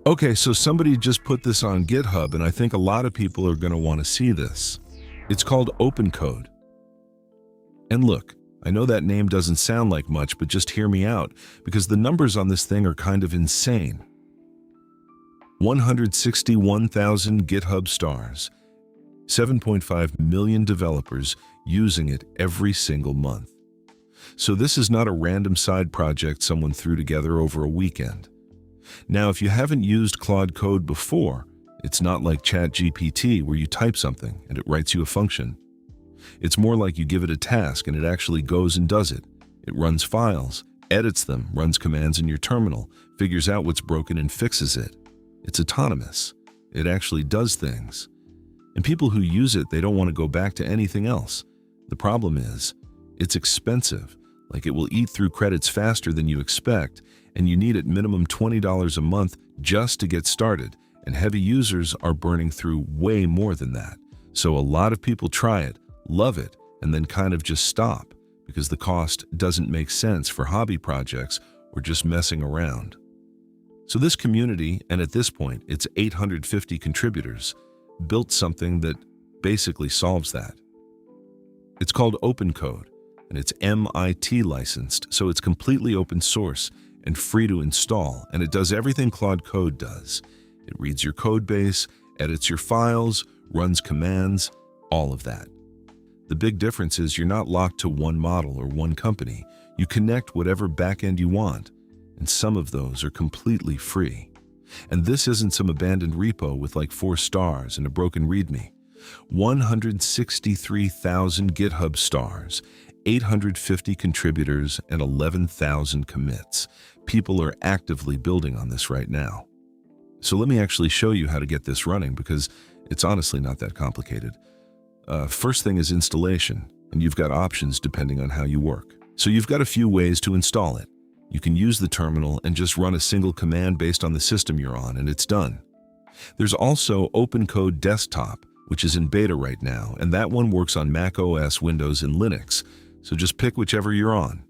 Okay, so somebody just put this on GitHub, and I think a lot of people are going to want to see this. It's called OpenCode. And look, I know that name doesn't sound like much, but just hear me out, because the numbers on this thing are kind of insane. 161,000 GitHub stars, 7.5 million developers using it every single month. So this is not a random side project someone threw together over a weekend. Now, if you haven't used Claude Code before, it's not like ChatGPT where you type something and it writes you a function. It's more like you give it a task and it actually goes and does it. It runs files, edits them, runs commands in your terminal, figures out what's broken and fixes it. It's autonomous. It actually does things. And people who use it, they don't want to go back to anything else. The problem is, it's expensive. Like, it will eat through credits faster than you expect, and you need at minimum $20 a month just to get started, and heavy users are burning through way more than that. So a lot of people try it, love it, and then kind of just stop because the cost doesn't make sense for hobby projects or just messing around. So this community, and at this point it's 850 contributors, built something that basically solves that. It's called OpenCode, and it's MIT licensed, so it's completely open source and free to install, and it does everything Claude Code does. It reads your code base, edits your files, runs commands, all of that. The big difference is you're not locked to one model or one company. You connect whatever backend you want, and some of those are completely free. And this isn't some abandoned repo with like 4 stars and a broken README. 163,000 GitHub stars, 850 contributors, and 11,000 commits. People are actively building on this right now. So let me actually show you how to get this running, because it's honestly not that complicated. First thing is installation, and you've got options depending on how you work. So you've got a few ways to install it. You can use the terminal and just run a single command based on the system you're on, and it's done. There's also OpenCode Desktop, which is in beta right now, and that one works on Mac OS, Windows, and Linux, so just pick whichever you're on.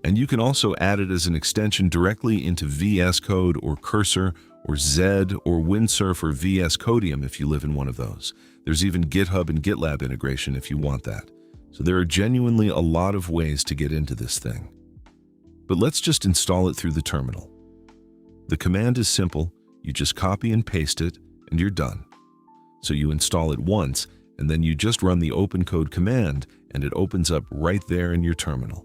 And you can also add it as an extension directly into VS Code or Cursor or Zed or Windsurf or VS Codium if you live in one of those. There's even GitHub and GitLab integration if you want that. So there are genuinely a lot of ways to get into this thing. But let's just install it through the terminal. The command is simple. You just copy and paste it, and you're done. So you install it once, and then you just run the OpenCode command, and it opens up right there in your terminal.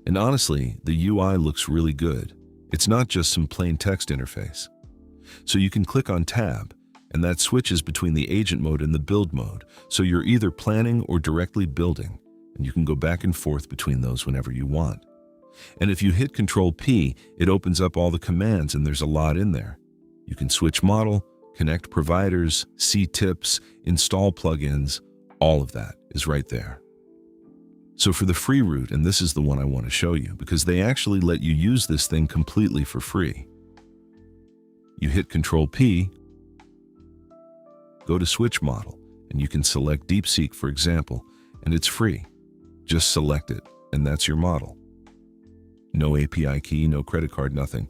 And honestly, the UI looks really good. It's not just some plain text interface. So you can click on Tab, and that switches between the agent mode and the build mode. So you're either planning or directly building, and you can go back and forth between those whenever you want. And if you hit Control-P, it opens up all the commands, and there's a lot in there. You can switch model, connect providers, see tips, install plugins, all of that is right there. So for the free route, and this is the one I want to show you because they actually let you use this thing completely for free. You hit Control-P, go to Switch Model, and you can select DeepSeek, for example, and it's free. Just select it, and that's your model. No API key, no credit card, nothing.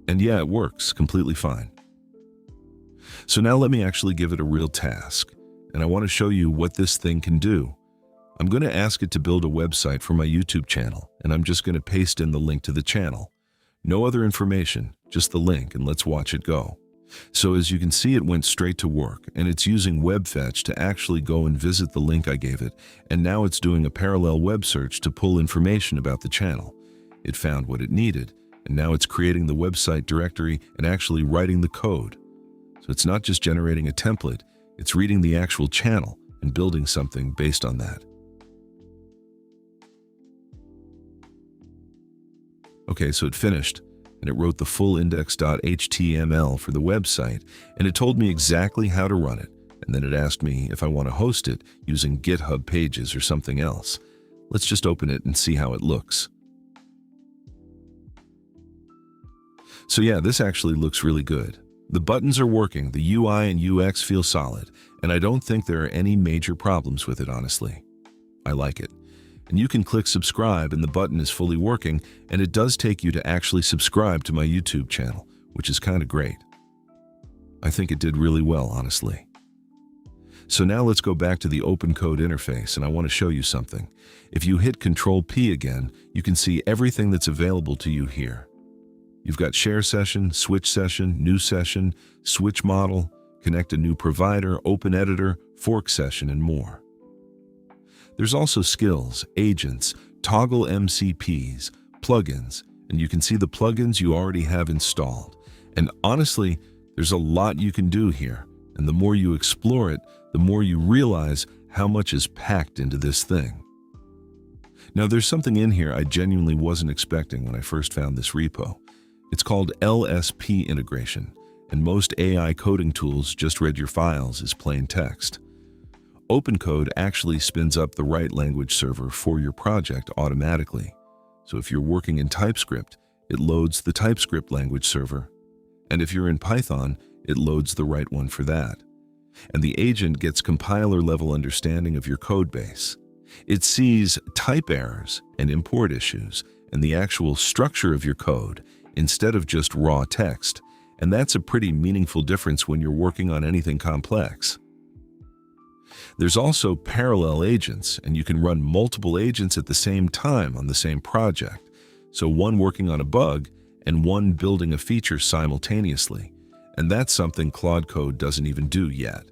And yeah, it works completely fine. So now let me actually give it a real task, and I want to show you what this thing can do. I'm going to ask it to build a website for my YouTube channel, and I'm just going to paste in the link to the channel. No other information, just the link, and let's watch it go. So as you can see, it went straight to work, and it's using WebFetch to actually go and visit the link I gave it, and now it's doing a parallel web search to pull information about the channel. It found what it needed, and now it's creating the website directory and actually writing the code. So it's not just generating a template, it's reading the actual channel and building something based on that. Okay, so it finished, and it wrote the full index.html for the website, and it told me exactly how to run it, and then it asked me if I want to host it using GitHub Pages or something else. Let's just open it and see how it looks. So yeah, this actually looks really good. The buttons are working, the UI and UX feel solid, and I don't think there are any major problems with it, honestly. I like it. And you can click subscribe and the button is fully working, and it does take you to actually subscribe to my YouTube channel, which is kind of great. I think it did really well, honestly. So now let's go back to the OpenCode interface, and I want to show you something. If you hit Control-P again, you can see everything that's available to you here. You've got Share Session, Switch Session, New Session, Switch Model, Connect a New Provider, Open Editor, Fork Session, and more. There's also Skills, Agents, Toggle MCPs, Plugins, and you can see the plugins you already have installed. And honestly, there's a lot you can do here, and the more you explore it, the more you realize how much is packed into this thing. Now, there's something in here I genuinely wasn't expecting when I first found this repo. It's called LSP integration, and most AI coding tools just read your files as plain text. OpenCode actually spins up the right language server for your project automatically. So if you're working in TypeScript, it loads the TypeScript language server. And if you're in Python, it loads the right one for that. And the agent gets compiler-level understanding of your code base. It sees type errors and import issues and the actual structure of your code instead of just raw text. And that's a pretty meaningful difference when you're working on anything complex. There's also parallel agents, and you can run multiple agents at the same time on the same project. So one working on a bug and one building a feature simultaneously. And that's something Claude Code doesn't even do yet.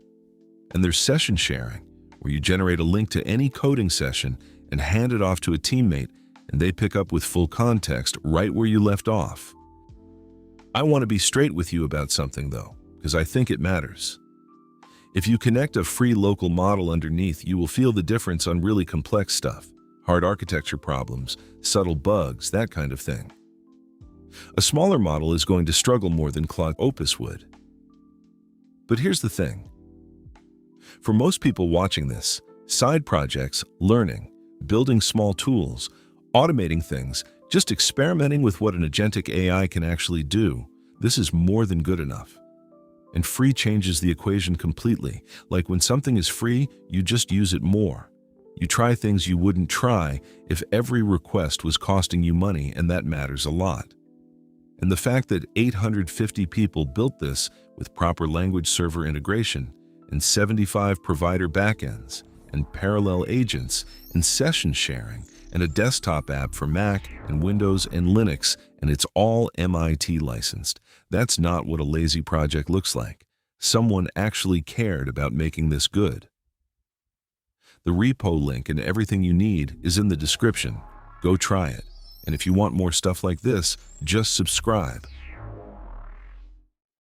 And there's session sharing, where you generate a link to any coding session and hand it off to a teammate, and they pick up with full context right where you left off. I want to be straight with you about something, though, because I think it matters. If you connect a free local model underneath, you will feel the difference on really complex stuff, hard architecture problems, subtle bugs, that kind of thing. A smaller model is going to struggle more than Claude Opus would. But here's the thing. For most people watching this, side projects, learning, building small tools, automating things, just experimenting with what an agentic AI can actually do, this is more than good enough. And free changes the equation completely. Like when something is free, you just use it more. You try things you wouldn't try if every request was costing you money, and that matters a lot. And the fact that 850 people built this with proper language server integration and 75 provider backends and parallel agents and session sharing and a desktop app for Mac and Windows and Linux, and it's all MIT licensed. That's not what a lazy project looks like. Someone actually cared about making this good. The repo link and everything you need is in the description. Go try it. And if you want more stuff like this, just subscribe.